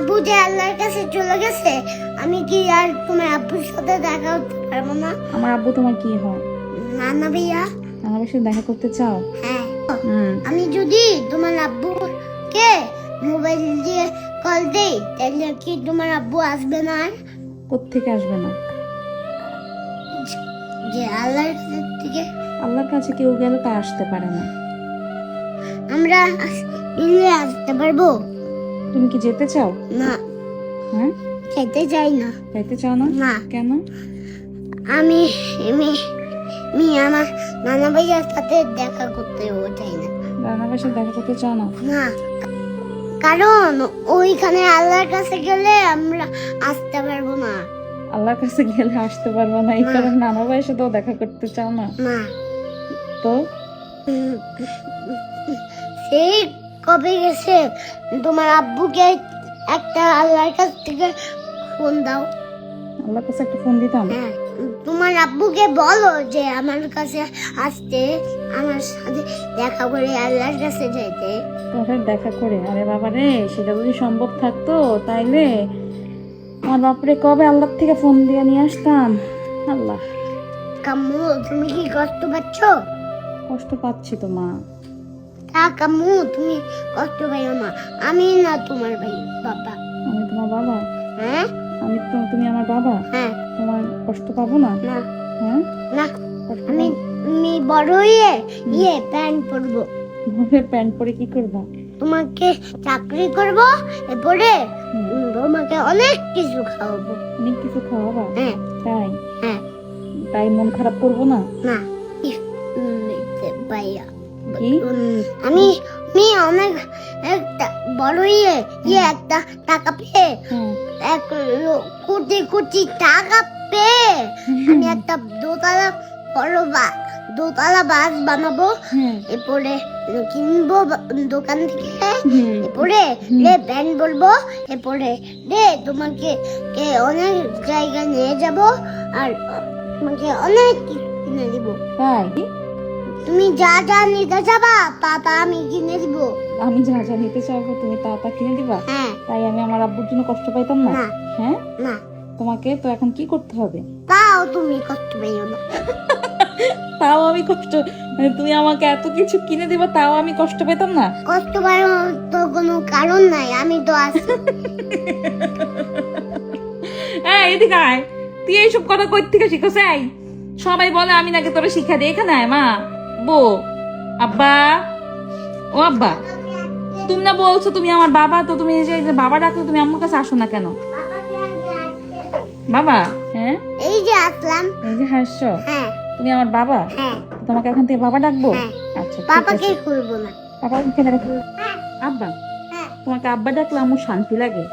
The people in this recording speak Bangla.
আব্বু যে আল্লাহর কাছে চলে গেছে, আমি কি আর তোমার আব্বুর সাথে দেখা করতে পারবো না? আমার আব্বু তোমার কি হয়? নানা ভাইয়া। আমার সাথে দেখা করতে চাও? হ্যাঁ। আমি যদি তোমার আব্বুকে মোবাইল দিয়ে কল দেই, তাহলে কি তোমার আব্বু আসবে না? আর কোত্থেকে আসবে না? যে আল্লাহর কাছ থেকে আল্লাহর কাছে কেউ গেলে তা আসতে পারে না। আমরা মিলে আসতে পারবো? তুমি কি যেতে চাও? না, হ্যাঁ, খেতে চাই না। যাইতে চাও না? না। কেন? আমি আমি আমার নানা ভাইয়ার সাথে দেখা করতেও চাই না। রান্নার সাথে দেখা করতে চাও না? না, কারণ ওইখানে আল্লাহর কাছে গেলে আমরা আসতে পারবো না। আল্লাহর কাছে গেলে আসতে পারবো না, এই না। কারণে নানা ভাইয়ের সাথেও দেখা করতে চাও না? না, তো সেই কবে গেছে তোমার আব্বুকে একটা আল্লাহর কাছ থেকে ফোন দাও। আল্লাহর কাছে একটা ফোন দিতাম। হ্যাঁ, তোমার আব্বুকে বলো যে আমার কাছে আসতে, আমার সাথে দেখা করে আল্লাহর কাছে যেতে। তোর দেখা করে? আরে বাবা রে, সেটা যদি সম্ভব থাকতো তাইলে আমার বাপরে কবে আল্লাহর থেকে ফোন দিয়ে নিয়ে আসতাম। আল্লাহ। কাম্মু, তুমি কি কষ্ট পাচ্ছ? কষ্ট পাচ্ছি তো মা। কাম্মু, তুমি কষ্ট পাইও না। আমি না তোমার ভাই বাবা। আমি তোমার বাবা? হ্যাঁ। তুমি আমার বাবা? হ্যাঁ। তোমার কষ্ট পাবো না? না। হ্যাঁ, না, কষ্ট আমি বড় হয়ে প্যান্ট পরবো। প্যান্ট পরে কি করবা? তোমাকে চাকরি করব, এরপরে তোমাকে অনেক কিছু খাওয়াবো। অনেক কিছু খাওয়াবা? হ্যাঁ। তাই? হ্যাঁ। তাই মন খারাপ করবো না? না, ভাইয়া, কি? আমি অনেক একটা বড় একটা টাকা পেয়ে, হ্যাঁ। এক কোটি কোটি টাকা পেয়ে আমি একটা দোতলা বাস বানাবো। হ্যাঁ। এরপরে কিনবো দোকান থেকে। হুম। এরপরে ব্যান্ড বলবো। এরপরে তোমাকে অনেক জায়গায় নিয়ে যাব, আর তোমাকে অনেক কিছু কিনে দিব। তাই? তুমি যা যা নিতে যাবা তা আমি কিনে দিব। আমি যা যা নিতে চাইবো তুমি তা তা কিনে দিবা? হ্যাঁ। তাই আমি আমার আব্বুর জন্য কষ্ট পাইতাম না? না। হ্যাঁ। না, তোমাকে তো এখন কি করতে হবে? তাও তুমি কষ্ট পাইও না। তাও আমি কষ্ট, মানে তুমি আমাকে এত কিছু কিনে দিবা তাও আমি কষ্ট পেতাম না? কষ্ট পাওয়ার তো কোনো কারণ নাই, আমি তো আছি। এই এদিকে আয়, তুই এইসব কথা কই থেকে শিখছ? এই সবাই বলে আমি নাকি তোরা শিক্ষা দিই। এখানে আয় মা, বো, আব্বা, ও আব্বা, তুমি না বলছো তুমি আমার বাবা, তো তুমি এই যে বাবা ডাকলে তুমি আমার কাছে আসো না কেন? বাবা? হ্যাঁ, এই যে আসলাম। এই যে হাসছো, হ্যাঁ। তুমি আমার বাবা? হ্যাঁ। তোমাকে এখন থেকে বাবা ডাকবো? হ্যাঁ। আচ্ছা, ঠিক পাপাকে আছে। খুলবো না। বাবা কেন ডাকবো? হ্যাঁ। আব্বা? হ্যাঁ। তোমাকে আব্বা ডাকলে আমার শান্তি লাগে।